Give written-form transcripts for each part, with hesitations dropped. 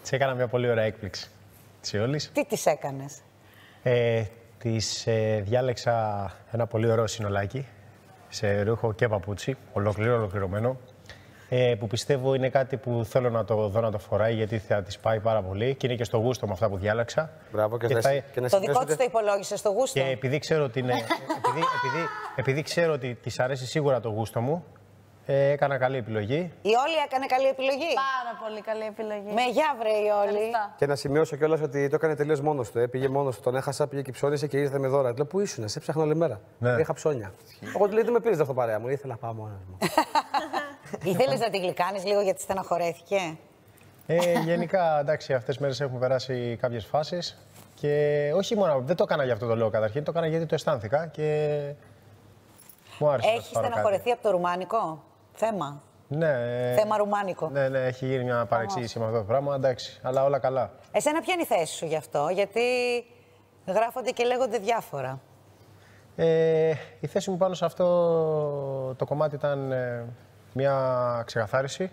Της έκανα μια πολύ ωραία έκπληξη. Της Ιόλης. Τι της έκανες? Της διάλεξα ένα πολύ ωραίο συνολάκι σε ρούχο και παπούτσι, ολοκληρωμένο. Που πιστεύω είναι κάτι που θέλω να το δω να το φοράει, γιατί θα της πάει πάρα πολύ και είναι και στο γούστο με αυτά που διάλεξα. Μπράβο, και το δικό της το υπολόγισε στο γούστο. Και επειδή ξέρω ότι, επειδή ξέρω ότι της αρέσει σίγουρα το γούστο μου, έκανα καλή επιλογή. Η Όλη έκανε καλή επιλογή. Πάρα πολύ καλή επιλογή. Με γεια βρε η Όλη. Και να σημειώσω κιόλας ότι το έκανε τελείως μόνος του. Πήγε μόνος του, τον έχασα, πήγε και ψώνισε και ήρθε με δώρα. Λέω, πού ήσουν, σε ψάχνα όλη μέρα. Ναι. Είχα ψώνια. Εγώ του λέει, δεν με πήρες αυτό παρέα μου, ήθελα να πάω μόνος μου. Ήθελες να την γλυκάνεις λίγο γιατί στεναχωρέθηκε? Γενικά, εντάξει, αυτές τις μέρες έχουμε περάσει κάποιες φάσεις και όχι μόνο, δεν το έκανα για αυτό το λόγο καταρχήν, το έκανα γιατί το αισθάνθηκα και μου άρεσε. Έχει στεναχωρεθεί από το ρουμάνικο θέμα? Ναι. Θέμα ρουμάνικο. Ναι, έχει γίνει μια παρεξήγηση με αυτό το πράγμα, εντάξει, αλλά όλα καλά. Εσένα ποια είναι η θέση σου γι' αυτό, γιατί γράφονται και λέγονται διάφορα? Η θέση μου πάνω σε αυτό το κομμάτι ήταν μια ξεκαθάριση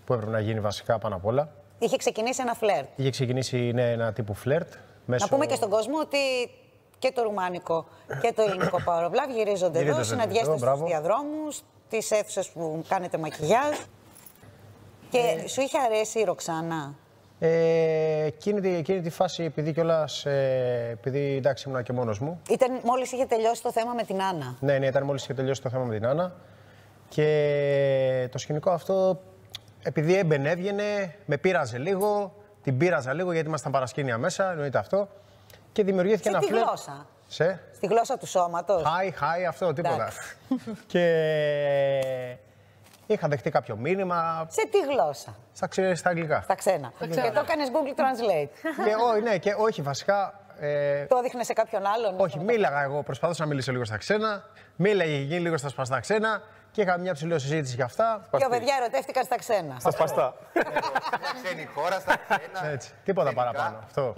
που έπρεπε να γίνει βασικά πάνω απ' όλα. Είχε ξεκινήσει ένα φλερτ. Είχε ξεκινήσει ένα τύπου φλερτ. Να πούμε και στον κόσμο ότι και το ρουμάνικο και το ελληνικό παροβλάβ γυρίζονται εδώ, συναντιέστε στους διαδρόμους, τις αίθουσες που κάνετε μακιγιάζ. Και σου είχε αρέσει η Ροξάνα? Εκείνη τη φάση, επειδή κιόλας, επειδή εντάξει ήμουν και μόνος μου. Ήταν μόλις είχε τελειώσει το θέμα με την Άννα. Ναι, ήταν μόλις είχε τελειώσει το θέμα με την Άννα. Και το σκηνικό αυτό, επειδή έμπαινε, έβγαινε, με πείραζε λίγο, την πείραζα λίγο γιατί ήμασταν παρασκήνια μέσα, εννοείται αυτό. Και δημιουργήθηκε ένα φλερτ. Γλώσσα. Στη γλώσσα του σώματος. Hi, αυτό, τίποτα. Και είχα δεχτεί κάποιο μήνυμα. Σε τι γλώσσα? Στα αγγλικά. Στα ξένα. Και το έκανες Google Translate. Και όχι, βασικά. Το έδειχνε σε κάποιον άλλον? Όχι, μίλαγα εγώ. Προσπαθούσα να μιλήσω λίγο στα ξένα. Μίλαγε εκεί λίγο στα σπαστά ξένα. Και είχα μια ψηλή συζήτηση για αυτά. Δύο παιδιά ερωτεύτηκαν στα ξένα. Στα σπαστά. Ξένη χώρα, στα ξένα. Έτσι. Τίποτα παραπάνω. Αυτό.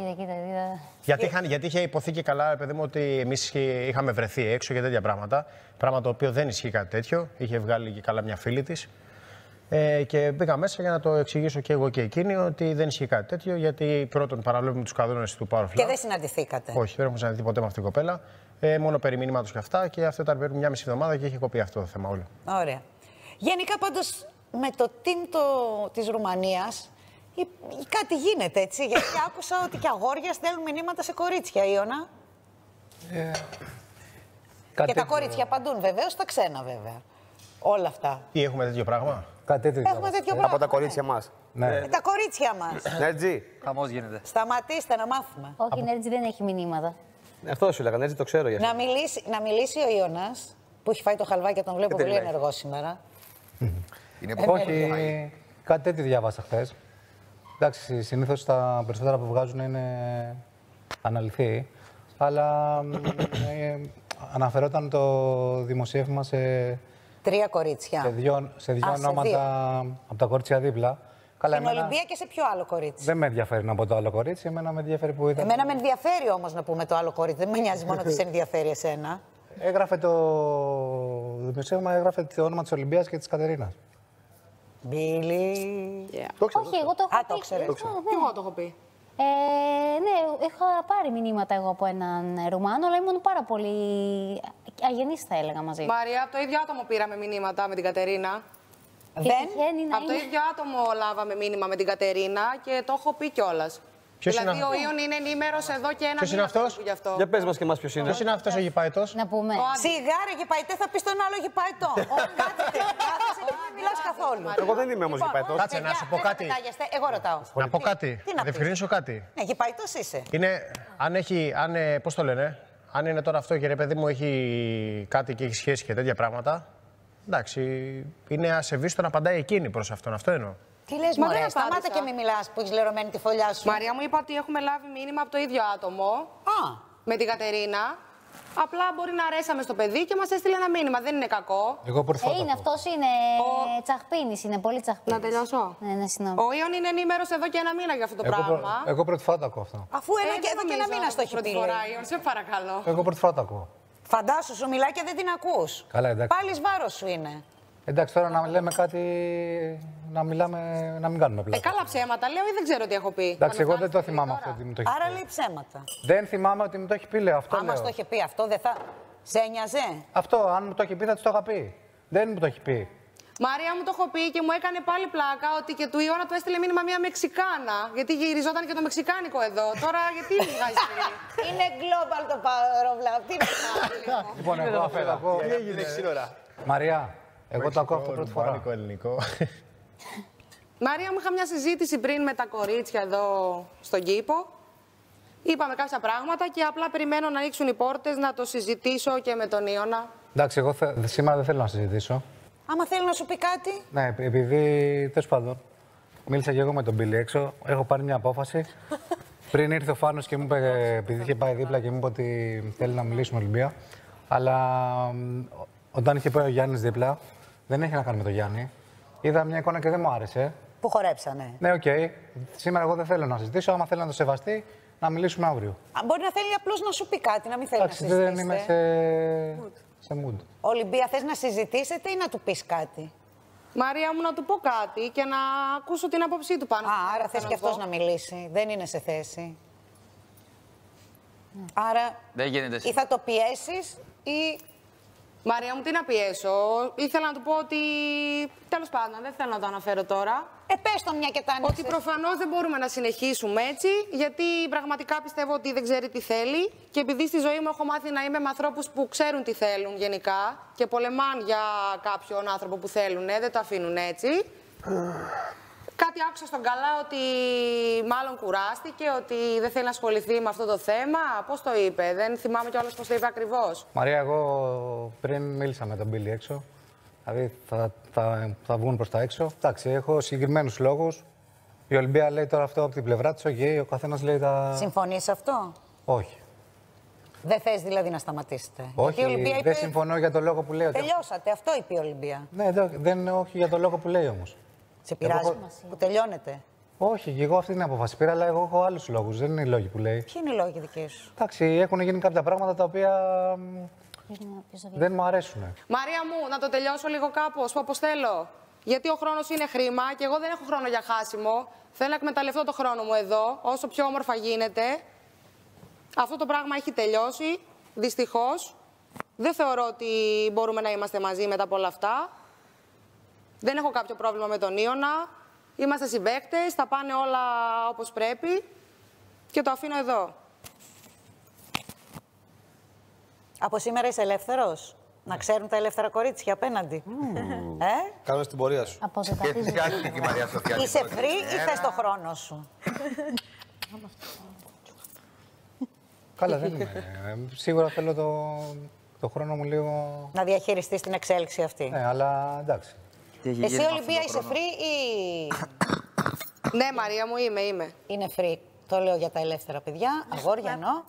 Γιατί είχε υποθεί και καλά, παιδί μου, ότι εμείς είχαμε βρεθεί έξω και τέτοια πράγματα. Πράγμα το οποίο δεν ισχύει κάτι τέτοιο. Είχε βγάλει και καλά μια φίλη της. Και μπήκα μέσα για να το εξηγήσω και εγώ και εκείνη ότι δεν ισχύει κάτι τέτοιο. Γιατί πρώτον παραβλέπουμε τους κανόνες του Power Flag. Και δεν συναντηθήκατε? Όχι, δεν έχουμε συναντηθεί ποτέ με αυτήν την κοπέλα. Μόνο περί μηνύματος και αυτά. Και αυτό ήταν περίπου μια μισή εβδομάδα και είχε κοπεί αυτό το θέμα όλο. Ωραία. Γενικά πάντως με το team της Ρουμανίας κάτι γίνεται, έτσι. Γιατί άκουσα ότι και αγόρια στέλνουν μηνύματα σε κορίτσια, Ιωνα. Και τα κορίτσια απαντούν βεβαίως, τα ξένα βέβαια. Όλα αυτά. Τι έχουμε τέτοιο πράγμα? Έχουμε τέτοιο πράγμα. Από τα κορίτσια μας. Ναι. Τα κορίτσια μας. Νέτζι. Χαμός γίνεται. Σταματήστε να μάθουμε. Όχι, η Νέτζι δεν έχει μηνύματα. Αυτό σου έλεγα, Νέτζι, το ξέρω γι' αυτό. Να μιλήσει ο Ιωνάς, που έχει φάει το χαλβάκι και τον βλέπω πολύ ενεργό σήμερα. Όχι, κάτι τέτοιο διάβασα χθες. Εντάξει, συνήθως τα περισσότερα που βγάζουν είναι αναλυθή, αλλά αναφερόταν το δημοσίευμα σε 3 κορίτσια. Σε δύο ονόματα από τα κορίτσια δίπλα. Στην Ολυμπία και σε ποιο άλλο κορίτσι? Δεν με ενδιαφέρει να πω το άλλο κορίτσι, εμένα με ενδιαφέρει που ήταν. Εμένα με ενδιαφέρει όμως να πούμε το άλλο κορίτσι, δεν με νοιάζει μόνο ότι σε ενδιαφέρει εσένα. Έγραφε το δημοσίευμα, έγραφε το όνομα της Ολυμπίας και της Κατερίνας. Μπίλι. Όχι, εγώ το έχω πει. Το ξέρεις. Εγώ το έχω πει. Ναι, είχα πάρει μηνύματα εγώ από έναν Ρουμάνο, αλλά ήμουν πάρα πολύ αγενής, θα έλεγα, μαζί. Μαρία, από το ίδιο άτομο πήραμε μηνύματα με την Κατερίνα. Από το ίδιο άτομο λάβαμε μήνυμα με την Κατερίνα και το έχω πει κιόλας. Δηλαδή, ο Ιων είναι ενήμερος εδώ και ένα μήνα γι' αυτό. Για πες μας και εμάς ποιος είναι. Ποιος είναι αυτός ο γηπαετός? Να πούμε. Σιγάρε γηπαετέ, θα πεις τον άλλο γηπαετό. Κάθεσαι και δεν μιλάς καθόλου. Εγώ δεν είμαι όμως γηπαετός. Κάτσε να σου πω κάτι. Εγώ ρωτάω. Να πω κάτι. Να διευκρινίσω κάτι. Ναι, γηπαετός είσαι. Είναι, πώς το λένε, αν είναι τώρα αυτό και ρε παιδί μου έχει κάτι και έχει σχέση και τέτοια πράγματα, εντάξει, είναι ασεβής το να απαντάει εκείνη προς αυτόν. Αυτό εννοώ. Τι λες, μωρέ, σταμάτα και μη μιλάς που έχεις λερωμένη τη φωλιά σου. Μαρία μου είπα ότι έχουμε λάβει μήνυμα από το ίδιο άτομο. Με την Κατερίνα. Απλά μπορεί να αρέσαμε στο παιδί και μας έστειλε ένα μήνυμα. Δεν είναι κακό. Εγώ προφανώς. Είναι αυτός, είναι τσαχπίνης, είναι πολύ τσαχπίνης. Να τελειώσω. Ναι, συγγνώμη. Ο Ιων είναι ενήμερος εδώ και ένα μήνα για αυτό το πράγμα. Εγώ πρώτη φορά το ακούω αυτό. Αφού εδώ και ένα μήνα στο έχει πει. Ιων, σε παρακαλώ. Εγώ πρώτη φορά το ακούω. Φαντάσου, σου μιλάει και δεν την ακούς. Καλά, εντάξει. Πάλι βάρος σου είναι. Εντάξει, τώρα να λέμε κάτι, να μην κάνουμε πλάκα. Καλά ψέματα λέω ή δεν ξέρω τι έχω πει. Εντάξει, εγώ δεν το θυμάμαι αυτό ότι μου το έχει πει. Άρα λέει ψέματα. Δεν θυμάμαι ότι μου το έχει πει, λέω αυτό. Άμα το είχε πει αυτό, δεν θα. Σε ένοιαζε. Αυτό, αν μου το έχει πει, θα της το είχα πει. Δεν μου το έχει πει. Μαρία μου το έχω πει και μου έκανε πάλι πλάκα ότι και του Ιώνα του έστειλε μήνυμα μια Μεξικάνα. Γιατί γυριζόταν και το μεξικάνικο εδώ. Τώρα γιατί βγάζει. Είναι global το παροβλάβ. Τι είναι. Λοιπόν, εγώ αυτό το ακούω. Τι έγινε σύνορα. Μαρία, εγώ το ακούω αυτό πρώτη φορά. Ελληνικό. Μαρία μου, είχα μια συζήτηση πριν με τα κορίτσια εδώ στον κήπο. Είπαμε κάποια πράγματα και απλά περιμένω να ανοίξουν οι πόρτες να το συζητήσω και με τον Ιώνα. Εντάξει, εγώ σήμερα δεν θέλω να συζητήσω. Άμα θέλει να σου πει κάτι. Ναι, επειδή τέλος πάντων μίλησα και εγώ με τον Μπίλι έξω, έχω πάρει μια απόφαση. Πριν ήρθε ο Φάνος και μου είπε, επειδή είχε πάει δίπλα και μου είπε ότι θέλει να μιλήσουμε Ολυμπία. Αλλά όταν είχε πάει ο Γιάννης δίπλα, δεν έχει να κάνει με τον Γιάννη. Είδα μια εικόνα και δεν μου άρεσε. Που χορέψανε. Ναι, οκ. Σήμερα εγώ δεν θέλω να συζητήσω. Άμα θέλει να το σεβαστεί, να μιλήσουμε αύριο. Μπορεί να θέλει απλώς να σου πει κάτι, να μην θέλει Εντάξει, να συζητήσει. δεν είμαι σε mood. Ολυμπία, θες να συζητήσετε ή να του πεις κάτι. Μαρία μου, να του πω κάτι και να ακούσω την άποψή του πάνω. Άρα θες και αυτός να μιλήσει. Δεν είναι σε θέση. Άρα Δεν γίνεται. ή θα το πιέσεις ή... Μαρία μου, τι να πιέσω. Ήθελα να του πω ότι. Τέλος πάντων, δεν θέλω να το αναφέρω τώρα. Πες το μια και τα άνοιξες. Ότι προφανώς δεν μπορούμε να συνεχίσουμε έτσι, γιατί πραγματικά πιστεύω ότι δεν ξέρει τι θέλει. Και επειδή στη ζωή μου έχω μάθει να είμαι με ανθρώπους που ξέρουν τι θέλουν γενικά και πολεμάνε για κάποιον άνθρωπο που θέλουν, δεν το αφήνουν έτσι. Κάτι άκουσα στον καλά ότι μάλλον κουράστηκε, ότι δεν θέλει να ασχοληθεί με αυτό το θέμα. Πώς το είπε, δεν θυμάμαι κιόλας πώς το είπε ακριβώς. Μαρία, εγώ πριν μίλησα με τον Μπίλι έξω. Δηλαδή θα βγουν προς τα έξω. Εντάξει, έχω συγκεκριμένους λόγους. Η Ολυμπία λέει τώρα αυτό από την πλευρά της, ο καθένας λέει τα... Συμφωνείς σε αυτό? Όχι. Δεν θες δηλαδή να σταματήσετε? Όχι, δεν συμφωνώ για το λόγο που λέει. Τελειώσατε, αυτό είπε η Ολυμπία. Ναι, όχι για το λόγο που λέει όμως. Σε πειράζει που τελειώνετε? Όχι, και εγώ αυτή την απόφαση πήρα, αλλά εγώ έχω άλλους λόγους. Δεν είναι οι λόγοι που λέει. Ποιοι είναι οι λόγοι δικοί σου? Εντάξει, έχουν γίνει κάποια πράγματα τα οποία δεν μου αρέσουν. Μαρία μου, να το τελειώσω λίγο κάπως, όπως θέλω. Γιατί ο χρόνος είναι χρήμα και εγώ δεν έχω χρόνο για χάσιμο. Θέλω να εκμεταλλευτώ το χρόνο μου εδώ, όσο πιο όμορφα γίνεται. Αυτό το πράγμα έχει τελειώσει, δυστυχώς. Δεν θεωρώ ότι μπορούμε να είμαστε μαζί μετά από όλα αυτά. Δεν έχω κάποιο πρόβλημα με τον Ιώνα. Είμαστε συμπαίκτες, θα πάνε όλα όπως πρέπει και το αφήνω εδώ. Από σήμερα είσαι ελεύθερος? Να ξέρουν τα ελεύθερα κορίτσια απέναντι. Κάνω στην πορεία σου. Είσαι free ή θες το χρόνο σου? Καλά, δεν είμαι. Σίγουρα θέλω το χρόνο μου λίγο... Να διαχειριστείς την εξέλιξη αυτή. Ναι, αλλά εντάξει. Εσύ, Ολυμπία, είσαι free ή... Ναι, Μαρία μου, είμαι. Είναι free. Το λέω για τα ελεύθερα παιδιά, αγόρια εννοώ.